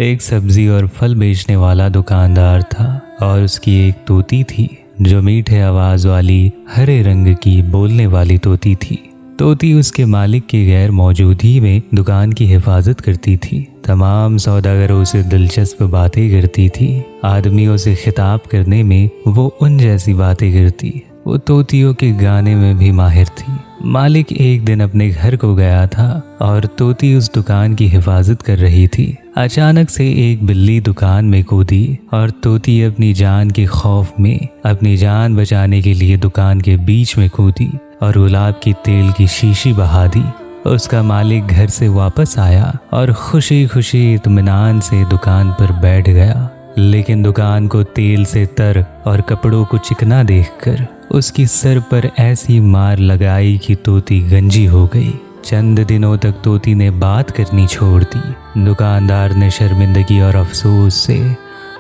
एक सब्जी और फल बेचने वाला दुकानदार था और उसकी एक तोती थी जो मीठे आवाज वाली हरे रंग की बोलने वाली तोती थी। तोती उसके मालिक की गैर मौजूदगी में दुकान की हिफाजत करती थी। तमाम सौदागरों से दिलचस्प बातें करती थी। आदमियों से खिताब करने में वो उन जैसी बातें करती। वो तोतियों के गाने में भी माहिर थी। मालिक एक दिन अपने घर को गया था और तोती उस दुकान की हिफाजत कर रही थी। अचानक से एक बिल्ली दुकान में कूदी और तोती अपनी जान के खौफ में अपनी जान बचाने के लिए दुकान के बीच में कूदी और गुलाब की तेल की शीशी बहा दी। उसका मालिक घर से वापस आया और खुशी खुशी इत्मीनान से दुकान पर बैठ गया, लेकिन दुकान को तेल से तर और कपड़ों को चिकना देखकर उसकी सर पर ऐसी मार लगाई कि तोती गंजी हो गई। चंद दिनों तक तोती ने बात करनी छोड़ दी। दुकानदार ने शर्मिंदगी और अफसोस से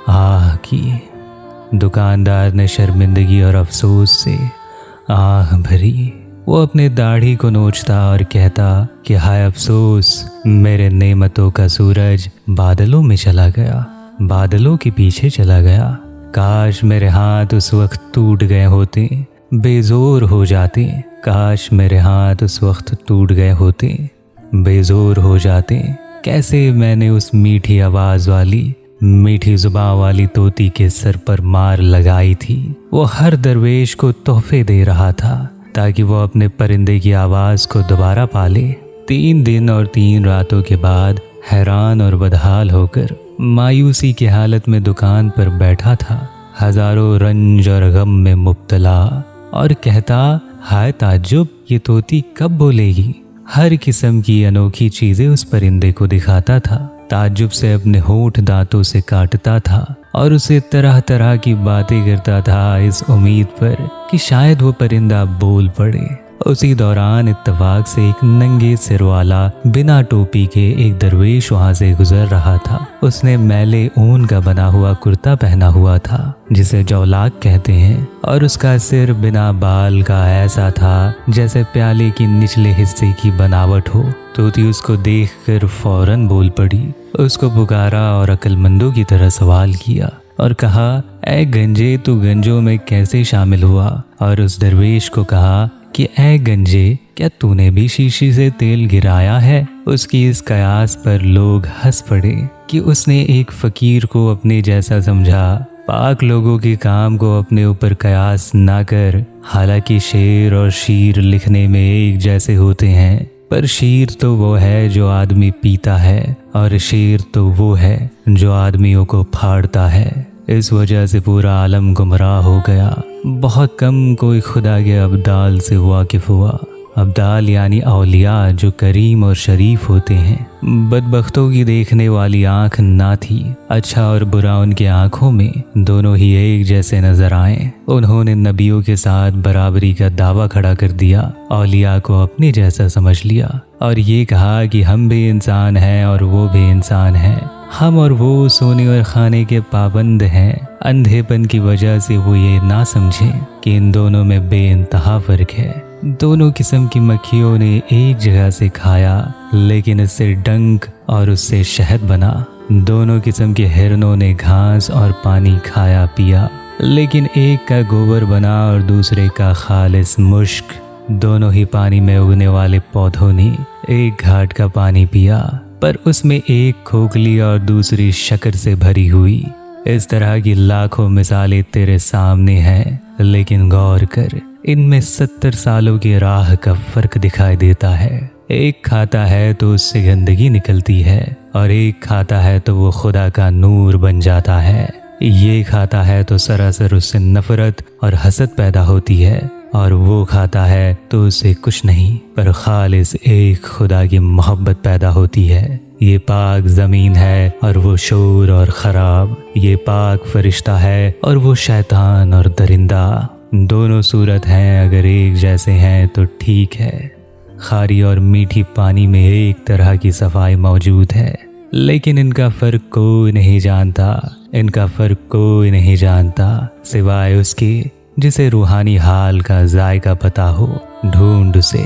आह की। दुकानदार ने शर्मिंदगी और अफसोस से आह भरी। वो अपने दाढ़ी को नोचता और कहता कि हाय अफसोस, मेरे नेमतों का सूरज बादलों में चला गया, बादलों के पीछे चला गया। काश मेरे हाथ उस वक्त टूट गए होते, बेजोर हो जाते। काश मेरे हाथ उस वक्त टूट गए होते, बेजोर हो जाते। कैसे मैंने उस मीठी आवाज वाली, मीठी जुबां वाली तोती के सर पर मार लगाई थी। वो हर दरवेश को तोहफे दे रहा था ताकि वो अपने परिंदे की आवाज को दोबारा पाले। 3 दिन और 3 रातों के बाद हैरान और बदहाल होकर मायूसी की हालत में दुकान पर बैठा था, हजारों रंज और गम में मुब्तला, और कहता हाय ताज्जुब, ये तोती कब बोलेगी। हर किस्म की अनोखी चीजें उस परिंदे को दिखाता था। ताज्जुब से अपने होंठ दांतों से काटता था और उसे तरह तरह की बातें करता था इस उम्मीद पर कि शायद वो परिंदा बोल पड़े। उसी दौरान इत्तेफाक से एक नंगे सिर वाला बिना टोपी के एक दरवेश वहां से गुजर रहा था। उसने मैले ऊन का बना हुआ कुर्ता पहना हुआ था जिसे जौलाक कहते हैं, और उसका सिर बिना बाल का ऐसा था जैसे प्याले की निचले हिस्से की बनावट हो। तोती उसको देखकर फौरन बोल पड़ी। उसको पुकारा और अक्लमंदों की तरह सवाल किया और कहा, ऐ गंजे, तू गंजों में कैसे शामिल हुआ। और उस दरवेश को कहा कि ऐ गंजे, क्या तूने भी शीशी से तेल गिराया है। उसकी इस कयास पर लोग हंस पड़े कि उसने एक फकीर को अपने जैसा समझा। पाक लोगों के काम को अपने ऊपर कयास ना कर। हालांकि शेर और शीर लिखने में एक जैसे होते हैं, पर शीर तो वो है जो आदमी पीता है और शेर तो वो है जो आदमियों को फाड़ता है। इस वजह से पूरा आलम गुमराह हो गया। बहुत कम कोई खुदा के अब्दाल से वाकिफ हुआ। अब्दाल यानी औलिया जो करीम और शरीफ होते हैं। बदबख्तों की देखने वाली आंख ना थी। अच्छा और बुरा उनकी आंखों में दोनों ही एक जैसे नजर आए। उन्होंने नबियों के साथ बराबरी का दावा खड़ा कर दिया, औलिया को अपने जैसा समझ लिया और ये कहा कि हम भी इंसान हैं और वो भी इंसान हैं। हम और वो सोने और खाने के पाबंद हैं। अंधेपन की वजह से वो ये ना समझें कि इन दोनों में बेइंतहा फर्क है। दोनों किस्म की मक्खियों ने एक जगह से खाया, लेकिन इससे डंक और उससे शहद बना। दोनों किस्म के हिरनों ने घास और पानी खाया पिया, लेकिन एक का गोबर बना और दूसरे का खालिस मुश्क। दोनों ही पानी में उगने वाले पौधों ने एक घाट का पानी पिया, पर उसमें एक खोखली और दूसरी शक्कर से भरी हुई। इस तरह की लाखों मिसालें तेरे सामने हैं, लेकिन गौर कर, इनमें 70 सालों की राह का फर्क दिखाई देता है। एक खाता है तो उससे गंदगी निकलती है, और एक खाता है तो वो खुदा का नूर बन जाता है। ये खाता है तो सरासर उससे नफरत और हसद पैदा होती है, और वो खाता है तो उससे कुछ नहीं पर खालिस एक खुदा की मोहब्बत पैदा होती है। ये पाक ज़मीन है और वो शोर और ख़राब। ये पाक फरिश्ता है और वो शैतान और दरिंदा। दोनों सूरत हैं, अगर एक जैसे हैं तो ठीक है। खारी और मीठी पानी में एक तरह की सफाई मौजूद है, लेकिन इनका फ़र्क कोई नहीं जानता। इनका फ़र्क कोई नहीं जानता सिवाय उसके जिसे रूहानी हाल का जायका पता हो। ढूंढ उसे।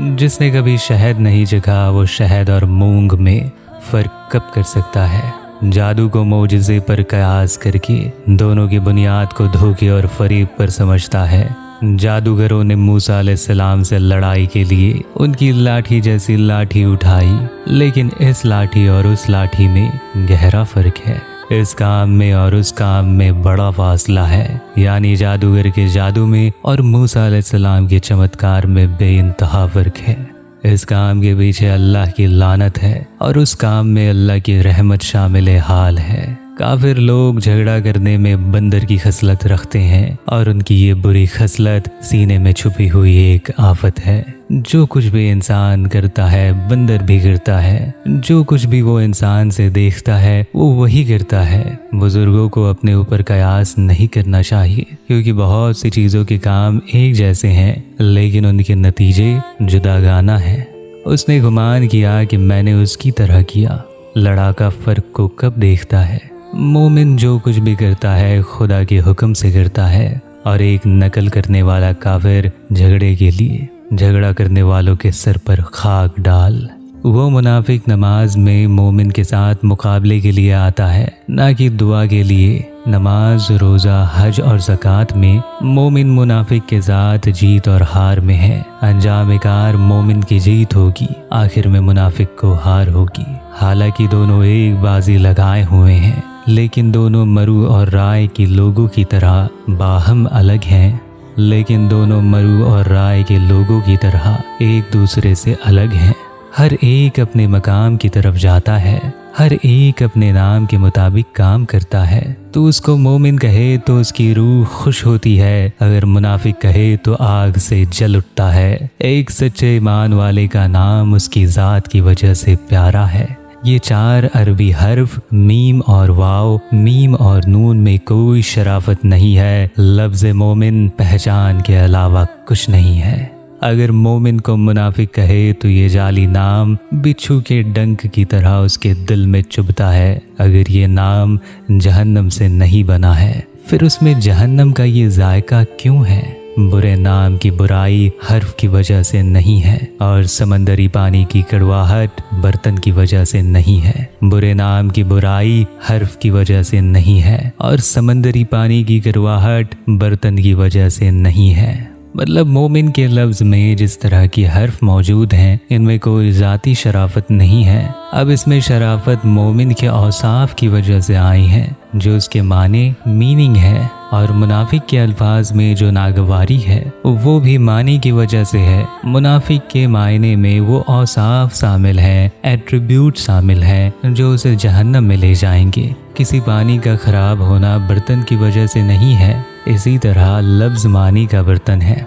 जिसने कभी शहद नहीं चखा वो शहद और मूंग में फर्क कब कर सकता है। जादू को मोजज़े पर कयास करके दोनों की बुनियाद को धोखे और फरेब पर समझता है। जादूगरों ने मूसा अलैहिस्सलाम से लड़ाई के लिए उनकी लाठी जैसी लाठी उठाई, लेकिन इस लाठी और उस लाठी में गहरा फर्क है। इस काम में और उस काम में बड़ा फासला है, यानी जादूगर के जादू में और मूसा अलैहिस्सलाम के चमत्कार में बेइंतहा फर्क है। इस काम के पीछे अल्लाह की लानत है और उस काम में अल्लाह की रहमत शामिल हाल है। काफिर लोग झगड़ा करने में बंदर की खसलत रखते हैं और उनकी ये बुरी खसलत सीने में छुपी हुई एक आफत है। जो कुछ भी इंसान करता है बंदर भी करता है, जो कुछ भी वो इंसान से देखता है वो वही करता है। बुजुर्गों को अपने ऊपर कयास नहीं करना चाहिए, क्योंकि बहुत सी चीज़ों के काम एक जैसे हैं लेकिन उनके नतीजे जुदागाना हैं। उसने गुमान किया कि मैंने उसकी तरह किया। लड़ाका फर्क को कब देखता है। मोमिन जो कुछ भी करता है खुदा के हुक्म से करता है, और एक नकल करने वाला काफिर झगड़े के लिए झगड़ा करने वालों के सर पर खाक डाल। वो मुनाफिक नमाज में मोमिन के साथ मुकाबले के लिए आता है, ना कि दुआ के लिए। नमाज, रोज़ा, हज और ज़कात में मोमिन मुनाफिक के साथ जीत और हार में है। अंजाम कार मोमिन की जीत होगी, आखिर में मुनाफिक को हार होगी। हालांकि दोनों एक बाजी लगाए हुए हैं, लेकिन दोनों मरु और राय की लोगों की तरह बाहम अलग हैं। लेकिन दोनों मरु और राय के लोगों की तरह एक दूसरे से अलग हैं। हर एक अपने मकाम की तरफ जाता है, हर एक अपने नाम के मुताबिक काम करता है। तो उसको मोमिन कहे तो उसकी रूह खुश होती है, अगर मुनाफिक कहे तो आग से जल उठता है। एक सच्चे ईमान वाले का नाम उसकी ज़ात की वजह से प्यारा है। ये 4 अरबी हर्फ मीम और वाव, मीम और नून में कोई शराफत नहीं है। लफ्ज़ मोमिन पहचान के अलावा कुछ नहीं है। अगर मोमिन को मुनाफिक कहे तो ये जाली नाम बिच्छू के डंक की तरह उसके दिल में चुभता है। अगर ये नाम जहन्नम से नहीं बना है, फिर उसमें जहन्नम का ये जायका क्यों है? बुरे नाम की बुराई हर्फ की वजह से नहीं है, और समंदरी पानी की कड़वाहट बर्तन की वजह से नहीं है। बुरे नाम की बुराई हर्फ की वजह से नहीं है, और समंदरी पानी की कड़वाहट बर्तन की वजह से नहीं है। मतलब मोमिन के लफ्ज़ में जिस तरह की हर्फ मौजूद हैं, इनमें कोई ज़ाती शराफत नहीं है। अब इसमें शराफत मोमिन के औसाफ की वजह से आई है, जो उसके माने मीनिंग है, और मुनाफिक के अल्फाज में जो नागवारी है वो भी मानी की वजह से है। मुनाफिक के मायने में वो औसाफ शामिल हैं, एट्रीब्यूट शामिल हैं जो उसे जहन्नम में ले जाएंगे। किसी पानी का खराब होना बर्तन की वजह से नहीं है। इसी तरह लफ्ज़ मानी का बर्तन है,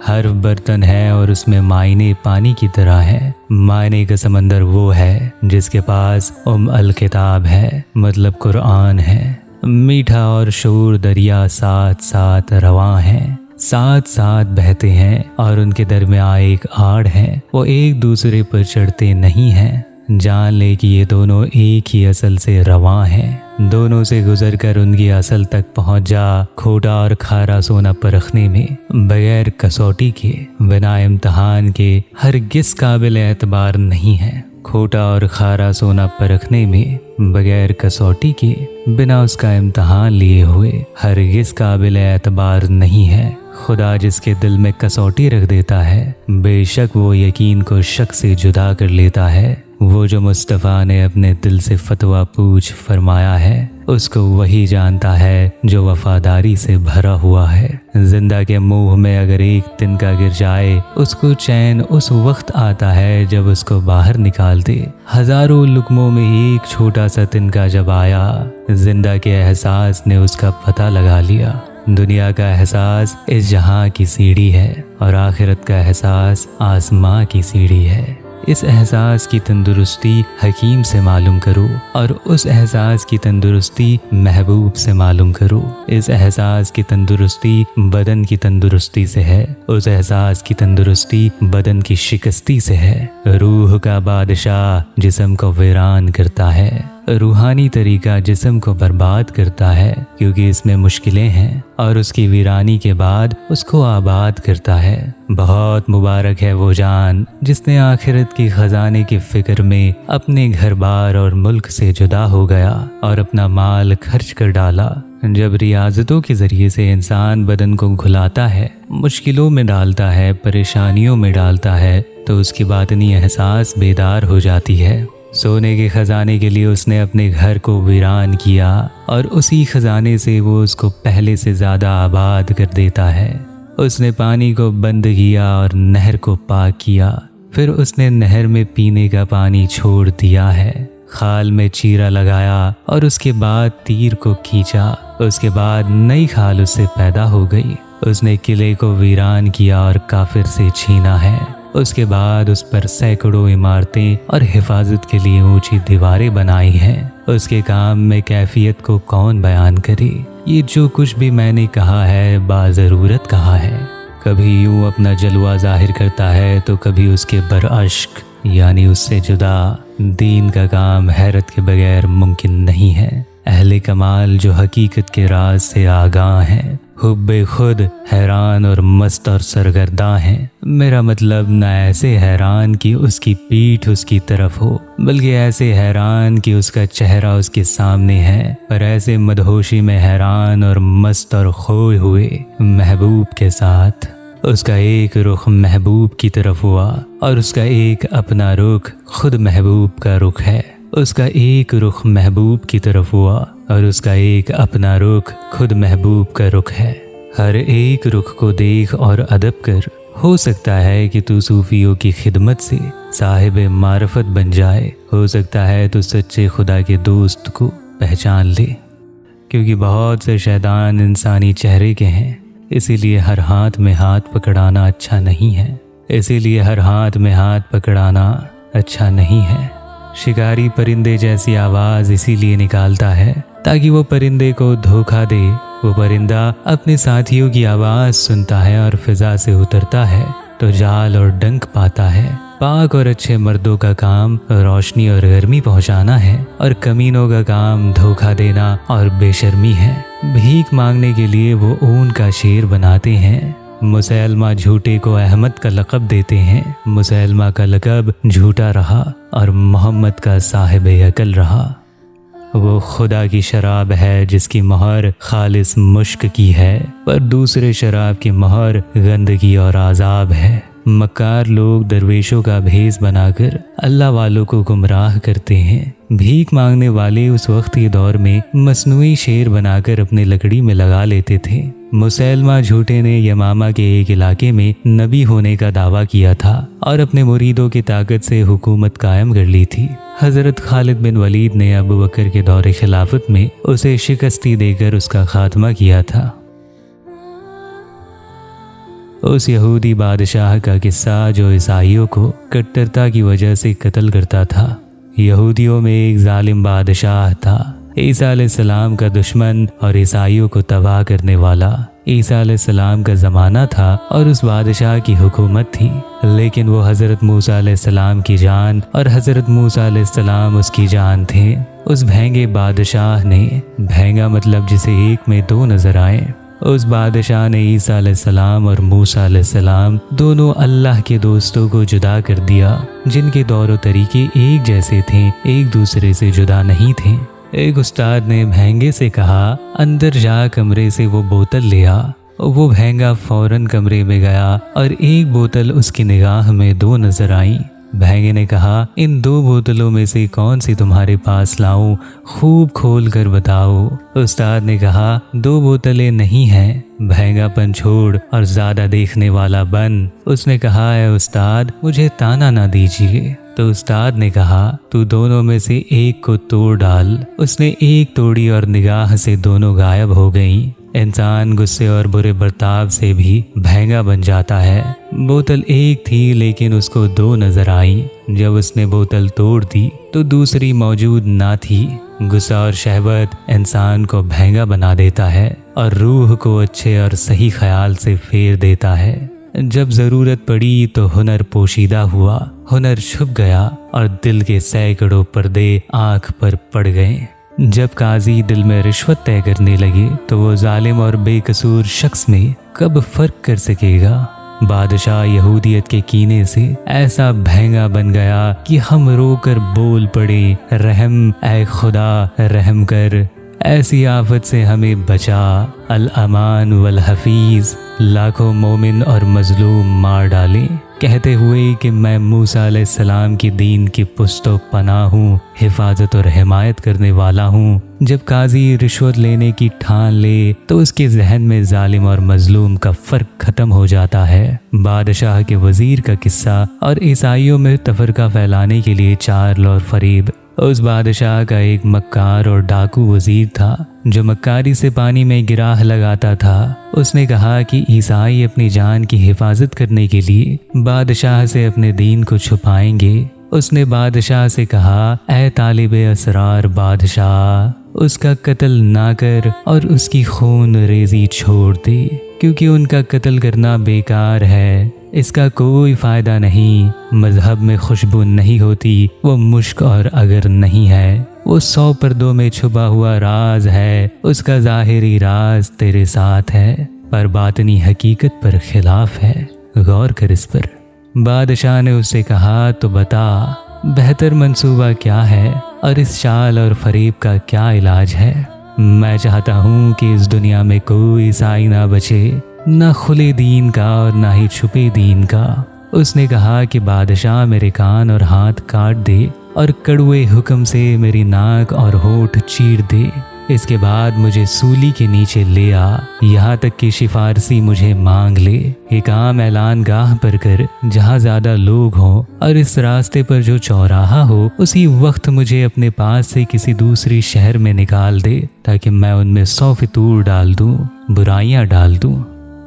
हर्फ बर्तन है और उसमें मायने पानी की तरह है। मायने का समंदर वो है जिसके पास अल किताब है, मतलब कुरान है। मीठा और शोर दरिया साथ साथ रवां हैं, साथ साथ बहते हैं, और उनके दरमियान एक आड़ है, वो एक दूसरे पर चढ़ते नहीं हैं। जान ले कि ये दोनों एक ही असल से रवां हैं। दोनों से गुजर कर उनकी असल तक पहुंच जा। खोटा और खारा सोना परखने में बगैर कसौटी के, बिना इम्तहान के हरगिज़ काबिल एतबार नहीं है। खोटा और खारा सोना परखने में बगैर कसौटी के, बिना उसका इम्तहान लिए हुए हरगिज़ काबिल एतबार नहीं है। खुदा जिसके दिल में कसौटी रख देता है, बेशक वो यकीन को शक से जुदा कर लेता है। वो जो मुस्तफ़ा ने अपने दिल से फतवा पूछ फरमाया है, उसको वही जानता है जो वफादारी से भरा हुआ है। जिंदा के मुंह में अगर एक तिनका गिर जाए, उसको चैन उस वक्त आता है जब उसको बाहर निकाल दे। हजारों लुकमों में एक छोटा सा तिनका जब आया, जिंदा के एहसास ने उसका पता लगा लिया। दुनिया का एहसास इस जहां की सीढ़ी है, और आखिरत का एहसास आसमां की सीढ़ी है। इस एहसास की तंदुरुस्ती हकीम से मालूम करो, और उस एहसास की तंदुरुस्ती महबूब से मालूम करो। इस एहसास की तंदुरुस्ती बदन की तंदुरुस्ती से है, उस एहसास की तंदुरुस्ती बदन की शिकस्ती से है। रूह का बादशाह जिस्म को वीरान करता है, रूहानी तरीका जिस्म को बर्बाद करता है क्योंकि इसमें मुश्किलें हैं, और उसकी वीरानी के बाद उसको आबाद करता है। बहुत मुबारक है वो जान जिसने आखिरत की खजाने की फिक्र में अपने घर बार और मुल्क से जुदा हो गया और अपना माल खर्च कर डाला। जब रियाजतों के जरिए से इंसान बदन को घुलाता है, मुश्किलों में डालता है, परेशानियों में डालता है, तो उसकी बातनी एहसास बेदार हो जाती है। सोने के खजाने के लिए उसने अपने घर को वीरान किया और उसी खजाने से वो उसको पहले से ज़्यादा आबाद कर देता है। उसने पानी को बंद किया और नहर को पाक किया, फिर उसने नहर में पीने का पानी छोड़ दिया है। खाल में चीरा लगाया और उसके बाद तीर को खींचा, उसके बाद नई खाल उससे पैदा हो गई। उसने किले को वीरान किया और काफिर से छीना है। उसके बाद उस पर सैकड़ों इमारतें और हिफाजत के लिए ऊंची दीवारें बनाई हैं। उसके काम में कैफियत को कौन बयान करे। ये जो कुछ भी मैंने कहा है बाज़रूरत कहा है। कभी यूं अपना जलवा जाहिर करता है तो कभी उसके बरअश्क यानी उससे जुदा। दीन का काम हैरत के बगैर मुमकिन नहीं है। अहले कमाल जो हकीकत के राज से आगाह हैं, हुब्बे खुद हैरान और मस्त और सरगर्दा हैं। मेरा मतलब न ऐसे हैरान कि उसकी पीठ उसकी तरफ हो, बल्कि ऐसे हैरान कि उसका चेहरा उसके सामने है, पर ऐसे मदहोशी में हैरान और मस्त और खोए हुए महबूब के साथ। उसका एक रुख महबूब की तरफ हुआ और उसका एक अपना रुख खुद महबूब का रुख है। उसका एक रुख महबूब की तरफ हुआ और उसका एक अपना रुख खुद महबूब का रुख है। हर एक रुख को देख और अदब कर। हो सकता है कि तू सूफियों की खिदमत से साहिब मारफत बन जाए। हो सकता है तू सच्चे खुदा के दोस्त को पहचान ले, क्योंकि बहुत से शैतान इंसानी चेहरे के हैं। इसीलिए हर हाथ में हाथ पकड़ाना अच्छा नहीं है। इसीलिए हर हाथ में हाथ पकड़ाना अच्छा नहीं है। शिकारी परिंदे जैसी आवाज़ इसीलिए निकालता है ताकि वो परिंदे को धोखा दे। वो परिंदा अपने साथियों की आवाज़ सुनता है और फिजा से उतरता है तो जाल और डंक पाता है। पाक और अच्छे मर्दों का काम रोशनी और गर्मी पहुंचाना है और कमीनों का काम धोखा देना और बेशर्मी है। भीख मांगने के लिए वो ऊन का शेर बनाते हैं। मुसैलमा झूठे को अहमद का लक़ब देते हैं। मुसैलमा का लक़ब झूठा रहा और मोहम्मद का साहिब अकल रहा। वो खुदा की शराब है जिसकी मोहर खालिस मुश्क की है, पर दूसरे शराब की मोहर गंदगी और आज़ाब है। मक्कार लोग दरवेशों का भेस बनाकर अल्लाह वालों को गुमराह करते हैं। भीख मांगने वाले उस वक्त के दौर में मसनूई शेर बनाकर अपने लकड़ी में लगा लेते थे। मुसैलमा झूठे ने यमामा के एक इलाके में नबी होने का दावा किया था और अपने मुरीदों की ताकत से हुकूमत कायम कर ली थी। हजरत खालिद बिन वलीद ने अबू बकर के दौरे खिलाफत में उसे शिकस्ती देकर उसका खात्मा किया था। उस यहूदी बादशाह का किस्सा जो ईसाइयों को कट्टरता की वजह से कत्ल करता था। यहूदियों में एक जालिम बादशाह था, ईसा अलैहिस्सलाम का दुश्मन और ईसाइयों को तबाह करने वाला। ईसा अलैहिस्सलाम का ज़माना था और उस बादशाह की हुकूमत थी, लेकिन वो हज़रत मूसा अलैहिस्सलाम की जान और हज़रत मूसा अलैहिस्सलाम उसकी जान थे। उस भेंगे बादशाह ने, भेंगा मतलब जिसे एक में दो नजर आए, उस बादशाह ने ईसा अलैहिस्सलाम और मूसा अलैहिस्सलाम दोनों अल्लाह के दोस्तों को जुदा कर दिया, जिनके दौर व तरीके एक जैसे थे, एक दूसरे से जुदा नहीं थे। एक उस्ताद ने भेंगे से कहा, अंदर जा कमरे से वो बोतल ले आ। वो भेंगा फौरन कमरे में गया और एक बोतल उसकी निगाह में दो नजर आई। भेंगे ने कहा, इन दो बोतलों में से कौन सी तुम्हारे पास लाऊं, खूब खोल कर बताओ। उस्ताद ने कहा, दो बोतलें नहीं हैं। भेंगापन छोड़ और ज्यादा देखने वाला बन। उसने कहा, है उस्ताद मुझे ताना ना दीजिए। तो उस्ताद ने कहा, तू दोनों में से एक को तोड़ डाल। उसने एक तोड़ी और निगाह से दोनों गायब हो गईं। इंसान गुस्से और बुरे बर्ताव से भी भेंगा बन जाता है। बोतल एक थी लेकिन उसको दो नजर आई। जब उसने बोतल तोड़ दी तो दूसरी मौजूद ना थी। गुस्सा और शहवत इंसान को भेंगा बना देता है और रूह को अच्छे और सही ख्याल से फेर देता है। जब ज़रूरत पड़ी तो हुनर पोशीदा हुआ, हुनर छुप गया और दिल के सैकड़ों पर्दे आंख पर पड़ गए। जब काजी दिल में रिश्वत तय करने लगे तो वो जालिम और बेकसूर शख्स में कब फर्क कर सकेगा। बादशाह यहूदियत के कीने से ऐसा भैंगा बन गया कि हम रोकर बोल पड़े, रहम ऐ खुदा रहम कर, ऐसी आफत से हमें बचा, अल अमान वल हफीज। लाखों मोमिन और मजलूम मार डाले, कहते हुए कि मैं मूसा अलैहिस्सलाम की दीन की पुश्तो पनाह हूँ, हिफाजत और हिमायत करने वाला हूँ। जब काजी रिश्वत लेने की ठान ले तो उसके जहन में जालिम और मजलूम का फर्क खत्म हो जाता है। बादशाह के वजीर का किस्सा और ईसाइयों में तफरका फैलाने के लिए चाल और फरीब। उस बादशाह का एक मक्कार और डाकू वजीर था जो मक्कारी से पानी में गिराह लगाता था। उसने कहा कि ईसाई अपनी जान की हिफाजत करने के लिए बादशाह से अपने दीन को छुपाएंगे। उसने बादशाह से कहा, ऐ तालिबे असरार बादशाह, उसका कत्ल ना कर और उसकी खून रेजी छोड़ दे, क्योंकि उनका कत्ल करना बेकार है, इसका कोई फायदा नहीं। मजहब में खुशबू नहीं होती, वो मुश्क और अगर नहीं है, वो 100 पर्दों में छुपा हुआ राज है, उसका ज़ाहिरी राज तेरे साथ है पर बातनी हकीकत पर खिलाफ है, गौर कर इस पर। बादशाह ने उससे कहा, तो बता बेहतर मंसूबा क्या है और इस चाल और फरीब का क्या इलाज है। मैं चाहता हूँ कि इस दुनिया में कोई ईसाई ना बचे, ना खुले दीन का और ना ही छुपे दीन का। उसने कहा कि बादशाह मेरे कान और हाथ काट दे और कड़वे हुक्म से मेरी नाक और होठ चीर दे, इसके बाद मुझे सूली के नीचे ले आ, यहाँ तक कि सिफारसी मुझे मांग ले। एक आम ऐलान गाह पर कर जहाँ ज्यादा लोग हों और इस रास्ते पर जो चौराहा हो उसी वक्त मुझे अपने पास से किसी दूसरी शहर में निकाल दे, ताकि मैं उनमें 100 फितूर डाल दूं, बुराइयां डाल दूं।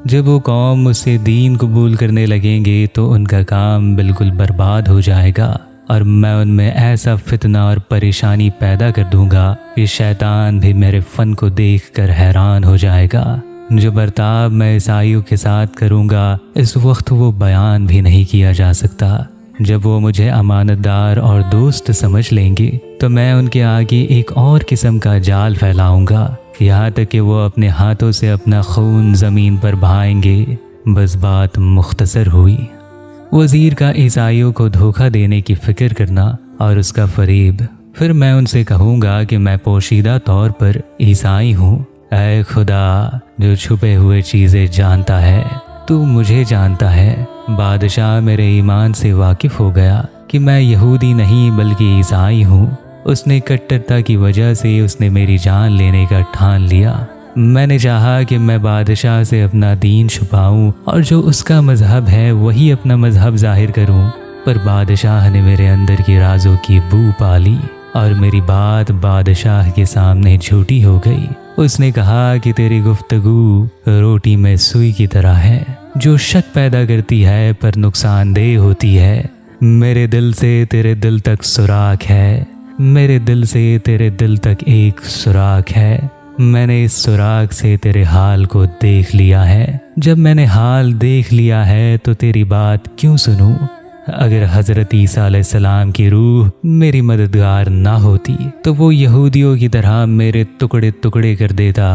जब वो कौम मुझसे दीन कबूल करने लगेंगे तो उनका काम बिल्कुल बर्बाद हो जाएगा और मैं उनमें ऐसा फितना और परेशानी पैदा कर दूंगा कि शैतान भी मेरे फन को देखकर हैरान हो जाएगा। जो बर्ताव मैं ईसाइयों के साथ करूंगा इस वक्त वो बयान भी नहीं किया जा सकता। जब वो मुझे अमानतदार और दोस्त समझ लेंगे तो मैं उनके आगे एक और किस्म का जाल फैलाऊंगा, यहाँ तक कि वो अपने हाथों से अपना खून ज़मीन पर बहाएंगे। बस बात मुख्तसर हुई। वज़ीर का ईसाइयों को धोखा देने की फ़िक्र करना और उसका फरीब। फिर मैं उनसे कहूँगा कि मैं पोशीदा तौर पर ईसाई हूँ। ऐ खुदा जो छुपे हुए चीज़ें जानता है, तू मुझे जानता है। बादशाह मेरे ईमान से वाकिफ़ हो गया कि मैं यहूदी नहीं बल्कि ईसाई हूँ। उसने कट्टरता की वजह से उसने मेरी जान लेने का ठान लिया। मैंने चाहा कि मैं बादशाह से अपना दीन छुपाऊं और जो उसका मजहब है वही अपना मजहब जाहिर करूं, पर बादशाह ने मेरे अंदर की राजों की बू पाली और मेरी बात बादशाह के सामने झूठी हो गई। उसने कहा कि तेरी गुफ्तगू रोटी में सुई की तरह है, जो शक पैदा करती है पर नुकसानदेह होती है। मेरे दिल से तेरे दिल तक सुराख है, मेरे दिल से तेरे दिल तक एक सुराख है। मैंने इस सुराग से तेरे हाल को देख लिया है। जब मैंने हाल देख लिया है तो तेरी बात क्यों सुनूं? अगर हज़रत ईसा अलैहिस्सलाम की रूह मेरी मददगार ना होती तो वो यहूदियों की तरह मेरे टुकड़े टुकड़े कर देता।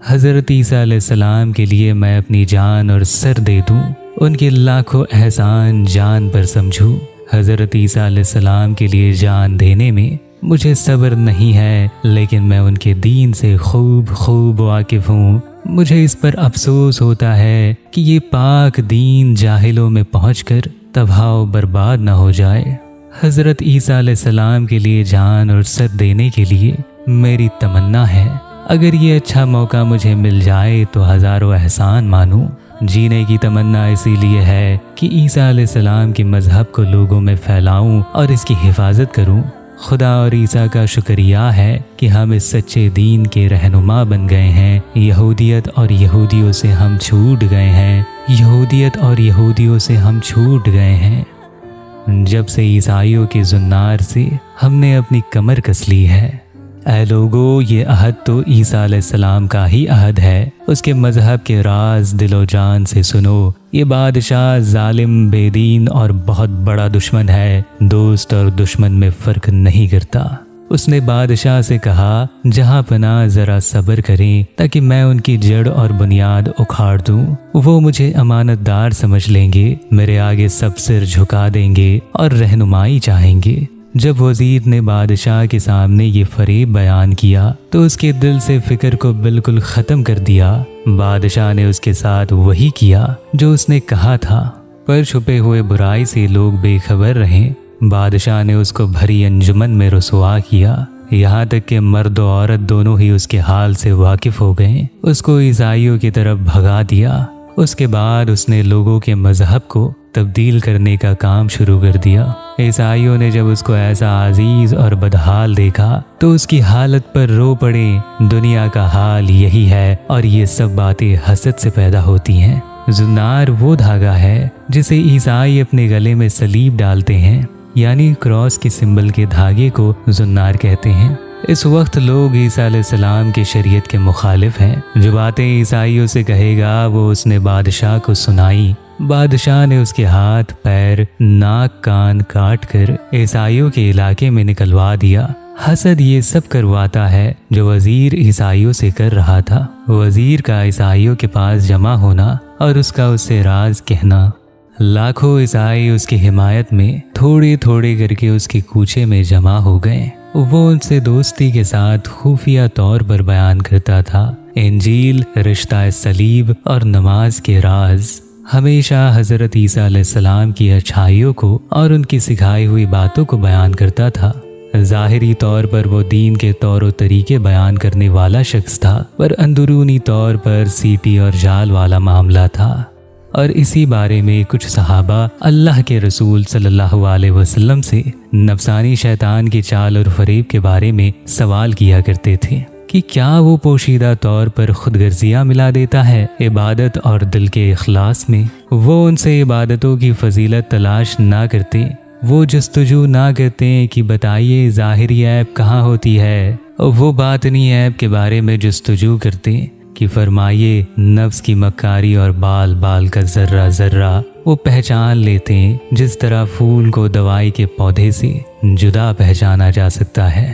हज़रत ईसा अलैहिस्सलाम के लिए मैं अपनी जान और सर दे दूं, उनके लाखों एहसान जान पर समझूं। हज़रत ईसा अलैहिस्सलाम के लिए जान देने में मुझे सब्र नहीं है, लेकिन मैं उनके दीन से खूब वाकिफ़ हूँ। मुझे इस पर अफसोस होता है कि ये पाक दीन जाहिलों में पहुँचकर तबाह बर्बाद न हो जाए। हज़रत ईसा अलैहिस्सलाम के लिए जान और सर देने के लिए मेरी तमन्ना है। अगर ये अच्छा मौका मुझे मिल जाए तो हज़ारों एहसान मानूं। जीने की तमन्ना इसीलिए है कि ईसा अलैहिस्सलाम के मज़हब को लोगों में फैलाऊं और इसकी हिफाजत करूं। खुदा और ईसा का शुक्रिया है कि हम इस सच्चे दीन के रहनुमा बन गए हैं। यहूदियत और यहूदियों से हम छूट गए हैं। यहूदियत और यहूदियों से हम छूट गए हैं। जब से ईसाइयों के जुन्नार से हमने अपनी कमर कस ली है, اے لوگو، یہ عہد تو عیسیٰ علیہ السلام کا ہی عہد ہے، اس کے مذہب کے راز دل و جان سے سنو۔ یہ بادشاہ ظالم، بے دین اور بہت بڑا دشمن ہے، دوست اور دشمن میں فرق نہیں کرتا۔ اس نے بادشاہ سے کہا، جہاں پناہ ذرا صبر کریں تاکہ میں ان کی جڑ اور بنیاد اکھاڑ دوں۔ وہ مجھے امانت دار سمجھ لیں گے، میرے آگے سب سر جھکا دیں گے اور رہنمائی چاہیں گے۔ جب وزیر نے بادشاہ کے سامنے یہ فریب بیان کیا تو اس کے دل سے فکر کو بالکل ختم کر دیا۔ بادشاہ نے اس کے ساتھ وہی کیا جو اس نے کہا تھا، پر چھپے ہوئے برائی سے لوگ بے خبر رہیں۔ بادشاہ نے اس کو بھری انجمن میں رسوا کیا، یہاں تک کہ مرد و عورت دونوں ہی اس کے حال سے واقف ہو گئے۔ اس کو عیسائیوں کی طرف بھگا دیا۔ اس کے بعد اس نے لوگوں کے مذہب کو تبدیل کرنے کا کام شروع کر دیا۔ عیسائیوں نے جب اس کو ایسا عزیز اور بدحال دیکھا تو اس کی حالت پر رو پڑے۔ دنیا کا حال یہی ہے اور یہ سب باتیں حسد سے پیدا ہوتی ہیں۔ زنار وہ دھاگا ہے جسے عیسائی اپنے گلے میں صلیب ڈالتے ہیں، یعنی کراس کے سمبل کے دھاگے کو زنار کہتے ہیں۔ اس وقت لوگ عیسیٰ علیہ السلام کے شریعت کے مخالف ہیں۔ جو باتیں عیسائیوں سے کہے گا وہ اس نے بادشاہ کو سنائی۔ بادشاہ نے اس کے ہاتھ، پیر، ناک، کان کاٹ کر عیسائیوں کے علاقے میں نکلوا دیا۔ حسد یہ سب کرواتا ہے جو وزیر عیسائیوں سے کر رہا تھا۔ وزیر کا عیسائیوں کے پاس جمع ہونا اور اس کا اس سے راز کہنا۔ لاکھوں عیسائی اس کی حمایت میں تھوڑے تھوڑے کر کے اس کے کوچے میں جمع ہو گئے۔ وہ ان سے دوستی کے ساتھ خفیہ طور پر بیان کرتا تھا انجیل، رشتہ صلیب اور نماز کے راز۔ ہمیشہ حضرت عیسیٰ علیہ السلام کی اچھائیوں کو اور ان کی سکھائی ہوئی باتوں کو بیان کرتا تھا۔ ظاہری طور پر وہ دین کے طور و طریقے بیان کرنے والا شخص تھا، پر اندرونی طور پر سیٹی اور جال والا معاملہ تھا۔ اور اسی بارے میں کچھ صحابہ اللہ کے رسول صلی اللہ علیہ وسلم سے نفسانی شیطان کی چال اور فریب کے بارے میں سوال کیا کرتے تھے کہ کیا وہ پوشیدہ طور پر خود غرضیاں ملا دیتا ہے عبادت اور دل کے اخلاص میں۔ وہ ان سے عبادتوں کی فضیلت تلاش نہ کرتے، وہ جستجو نہ کرتے کہ بتائیے ظاہری عیب کہاں ہوتی ہے، اور وہ باطنی عیب کے بارے میں جستجو کرتے کہ فرمائیے نفس کی مکاری اور بال بال کا ذرہ ذرہ وہ پہچان لیتے ہیں، جس طرح پھول کو دوائی کے پودے سے جدا پہچانا جا سکتا ہے۔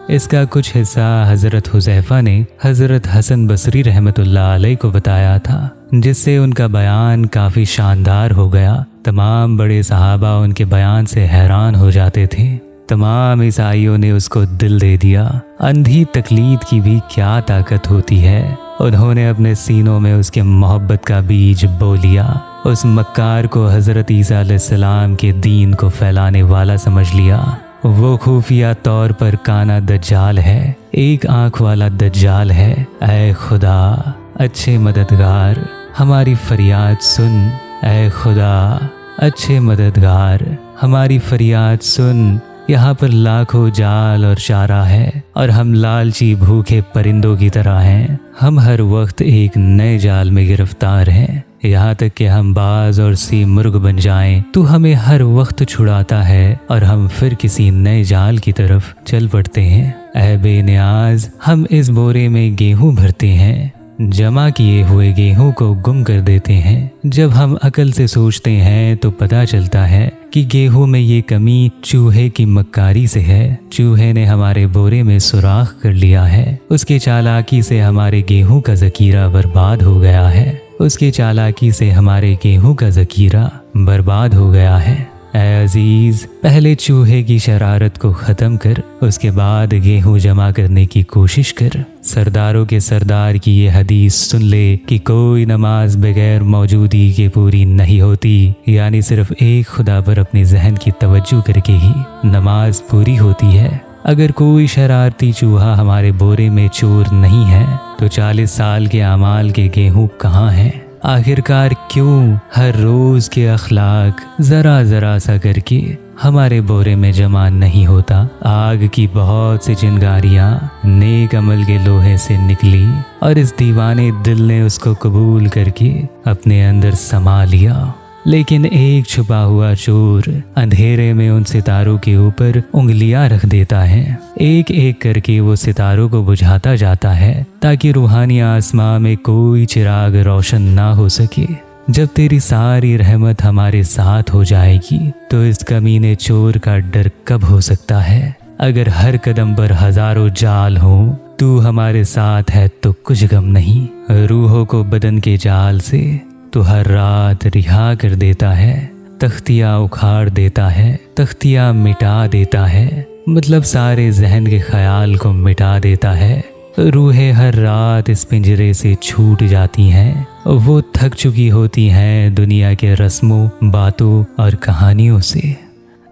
اس کا کچھ حصہ حضرت حذیفہ نے حضرت حسن بصری رحمۃ اللہ علیہ کو بتایا تھا، جس سے ان کا بیان کافی شاندار ہو گیا۔ تمام بڑے صحابہ ان کے بیان سے حیران ہو جاتے تھے۔ تمام عیسائیوں نے اس کو دل دے دیا۔ اندھی تقلید کی بھی کیا طاقت ہوتی ہے، انہوں نے اپنے سینوں میں اس کے محبت کا بیج بو لیا۔ اس مکار کو حضرت عیسیٰ علیہ السلام کے دین کو پھیلانے والا سمجھ لیا۔ وہ خفیہ طور پر کانا دجال ہے، ایک آنکھ والا دجال ہے۔ اے خدا اچھے مددگار، ہماری فریاد سن۔ اے خدا اچھے مددگار، ہماری فریاد سن۔ یہاں پر لاکھوں جال اور چارہ ہے اور ہم لالچی بھوکے پرندوں کی طرح ہیں۔ ہم ہر وقت ایک نئے جال میں گرفتار ہیں، یہاں تک کہ ہم باز اور سی مرغ بن جائیں تو ہمیں ہر وقت چھڑاتا ہے اور ہم پھر کسی نئے جال کی طرف چل پڑتے ہیں۔ اے بے نیاز، ہم اس بورے میں گیہوں بھرتے ہیں، جمع کیے ہوئے گیہوں کو گم کر دیتے ہیں۔ جب ہم عقل سے سوچتے ہیں تو پتہ چلتا ہے کہ گیہوں میں یہ کمی چوہے کی مکاری سے ہے۔ چوہے نے ہمارے بورے میں سوراخ کر لیا ہے، اس کی چالاکی سے ہمارے گیہوں کا ذخیرہ برباد ہو گیا ہے۔ اس کی چالاکی سے ہمارے گیہوں کا ذخیرہ برباد ہو گیا ہے۔ اے عزیز، پہلے چوہے کی شرارت کو ختم کر، اس کے بعد گیہوں جمع کرنے کی کوشش کر۔ سرداروں کے سردار کی یہ حدیث سن لے کہ کوئی نماز بغیر موجودی کے پوری نہیں ہوتی، یعنی صرف ایک خدا پر اپنے ذہن کی توجہ کر کے ہی نماز پوری ہوتی ہے۔ اگر کوئی شرارتی چوہا ہمارے بورے میں چور نہیں ہے تو 40 سال کے اعمال کے گیہوں کہاں ہیں؟ آخرکار کیوں ہر روز کے اخلاق ذرا ذرا سا کر کے ہمارے بورے میں جمع نہیں ہوتا؟ آگ کی بہت سی چنگاریاں نیک عمل کے لوہے سے نکلی اور اس دیوانے دل نے اس کو قبول کر کے اپنے اندر سما لیا۔ लेकिन एक छुपा हुआ चोर अंधेरे में उन सितारों के ऊपर उंगलियां रख देता है। एक एक करके वो सितारों को बुझाता जाता है ताकि रूहानी आसमां में कोई चिराग रोशन ना हो सके। जब तेरी सारी रहमत हमारे साथ हो जाएगी तो इस कमीने चोर का डर कब हो सकता है। अगर हर कदम पर हजारों जाल हो, तू हमारे साथ है तो कुछ गम नहीं। रूहों को बदन के जाल से तो हर रात रिहा कर देता है। तख्तियाँ उखाड़ देता है, तख्तियाँ मिटा देता है, मतलब सारे जहन के ख्याल को मिटा देता है। रूहें हर रात इस पिंजरे से छूट जाती हैं। वो थक चुकी होती हैं दुनिया के रस्मों, बातों और कहानियों से।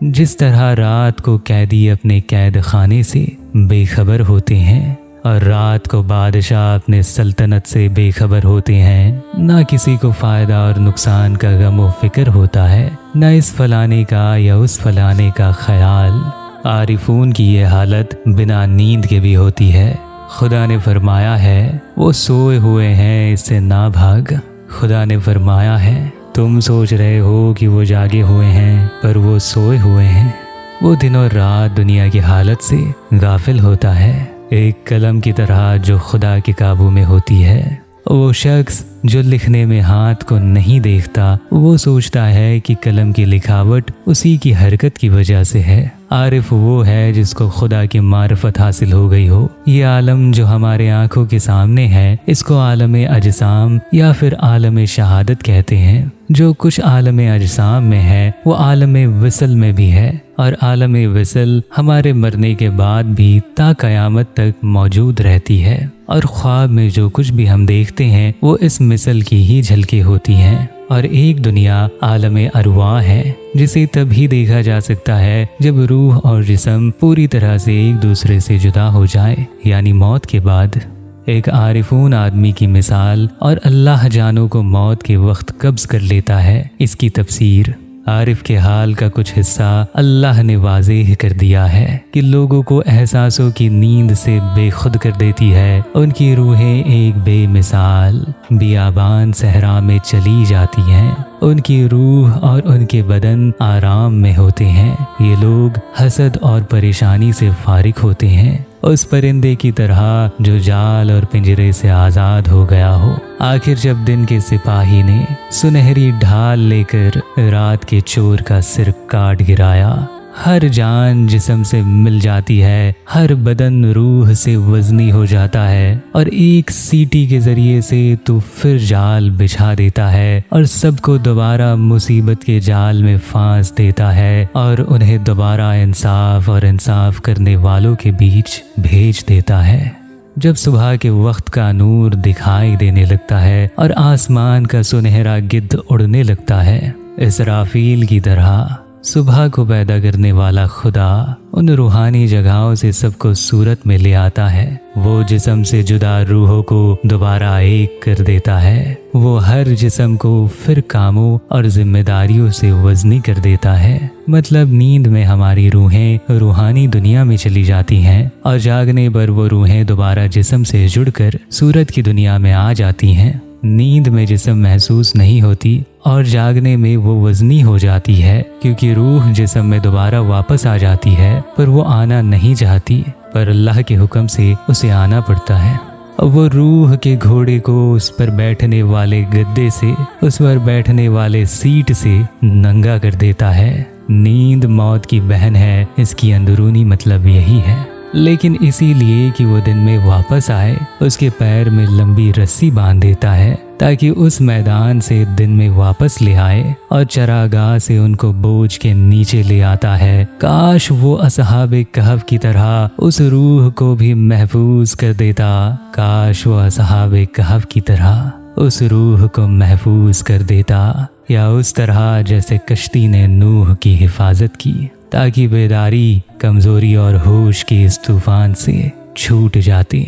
जिस तरह रात को कैदी अपने कैद खाने से बेखबर होते हैं और रात को बादशाह अपने सल्तनत से बेखबर होते हैं। ना किसी को फ़ायदा और नुकसान का गम व फिक्र होता है, ना इस फलाने का या उस फलाने का ख्याल। आरिफून की ये हालत बिना नींद के भी होती है। खुदा ने फरमाया है वो सोए हुए हैं, इससे ना भाग। खुदा ने फरमाया है तुम सोच रहे हो कि वो जागे हुए हैं, पर वो सोए हुए हैं। वो दिन और रात दुनिया की हालत से गाफिल होता है, एक कलम की तरह जो खुदा के काबू में होती है। वो शख्स जो लिखने में हाथ को नहीं देखता, वो सोचता है कि कलम की लिखावट उसी की हरकत की वजह से है। आरिफ वो है जिसको खुदा की मारिफत हासिल हो गई हो। ये आलम जो हमारे आंखों के सामने है, इसको आलम अजसाम या फिर आलम शहादत कहते हैं। जो कुछ आलम अजसाम में है वो आलम विसल में भी है, और आलम विसल हमारे मरने के बाद भी ता क़यामत तक मौजूद रहती है। और ख्वाब में जो कुछ भी हम देखते हैं वो इस मिसल की ही झलकें होती हैं। और एक दुनिया आलम अरवाह है, जिसे तभी देखा जा सकता है जब रूह और जिस्म पूरी तरह से एक दूसरे से जुदा हो जाए, यानी मौत के बाद। एक आरिफून आदमी की मिसाल और अल्लाह जानो को मौत के वक्त कब्ज कर लेता है, इसकी तफसीर। आरिफ के हाल का कुछ हिस्सा अल्लाह ने वाज़ेह कर दिया है कि लोगों को एहसासों की नींद से बेखुद कर देती है। उनकी रूहें एक बेमिसाल बियाबान सहरा में चली जाती हैं। उनकी रूह और उनके बदन आराम में होते हैं। ये लोग हसद और परेशानी से फारिग होते हैं, उस परिंदे की तरह जो जाल और पिंजरे से आज़ाद हो गया हो। आखिर जब दिन के सिपाही ने सुनहरी ढाल लेकर रात के चोर का सिर काट गिराया, हर जान जिस्म से मिल जाती है, हर बदन रूह से वजनी हो जाता है, और एक सीटी के जरिए से तू फिर जाल बिछा देता है और सबको दोबारा मुसीबत के जाल में फांस देता है, और उन्हें दोबारा इंसाफ और इंसाफ करने वालों के बीच भेज देता है। जब सुबह के वक्त का नूर दिखाई देने लगता है और आसमान का सुनहरा गिद्ध उड़ने लगता है, इसराफील की तरह सुबह को पैदा करने वाला खुदा उन रूहानी जगहों से सबको सूरत में ले आता है। वो जिस्म से जुदा रूहों को दोबारा एक कर देता है। वो हर जिस्म को फिर कामों और जिम्मेदारियों से वजनी कर देता है। मतलब नींद में हमारी रूहें रूहानी दुनिया में चली जाती हैं और जागने पर वो रूहें दोबारा जिस्म से जुड़कर सूरत की दुनिया में आ जाती हैं। नींद में जिस्म महसूस नहीं होती और जागने में वो वजनी हो जाती है, क्योंकि रूह जिस्म में दोबारा वापस आ जाती है, पर वो आना नहीं चाहती, पर अल्लाह के हुक्म से उसे आना पड़ता है। और वो रूह के घोड़े को उस पर बैठने वाले गद्दे से, उस पर बैठने वाले सीट से नंगा कर देता है। नींद मौत की बहन है, इसकी अंदरूनी मतलब यही है। लेकिन इसीलिए कि वो दिन में वापस आए, उसके पैर में लंबी रस्सी बांध देता है ताकि उस मैदान से दिन में वापस ले आए, और चरागाह से उनको बोझ के नीचे ले आता है। काश वो असहाबे कहफ की तरह उस रूह को भी महफूज कर देता। काश वो असहाबे कहफ की तरह उस रूह को महफूज कर देता, या उस तरह जैसे कश्ती ने नूह की हिफाजत की, ताकि बेदारी, कमजोरी और होश के इस तूफान से छूट जाते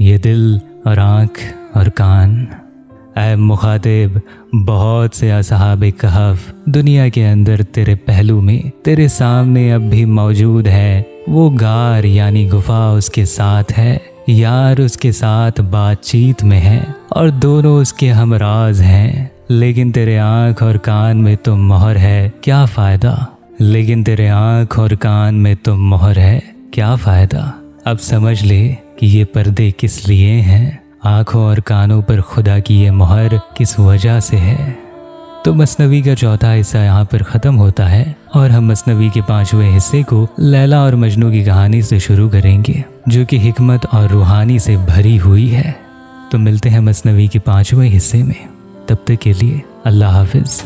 ये दिल और आँख और कान। ऐ मुखातिब, बहुत से असहाबे कहफ दुनिया के अंदर तेरे पहलू में, तेरे सामने अब भी मौजूद है। वो गार यानी गुफा उसके साथ है, यार उसके साथ बातचीत में है, और दोनों उसके हमराज हैं। लेकिन तेरे आँख और कान में तो मोहर है, क्या फ़ायदा। लेकिन तेरे आँख और कान में तो मोहर है, क्या फ़ायदा। अब समझ ले कि ये पर्दे किस लिए हैं, आँखों और कानों पर खुदा की ये मोहर किस वजह से है। तो मसनवी का चौथा हिस्सा यहाँ पर ख़त्म होता है और हम मसनवी के 5वें हिस्से को लैला और मजनू की कहानी से शुरू करेंगे, जो कि हिकमत और रूहानी से भरी हुई है। तो मिलते हैं मसनवी के 5वें हिस्से में। तब तक के लिए अल्लाह हाफिज़।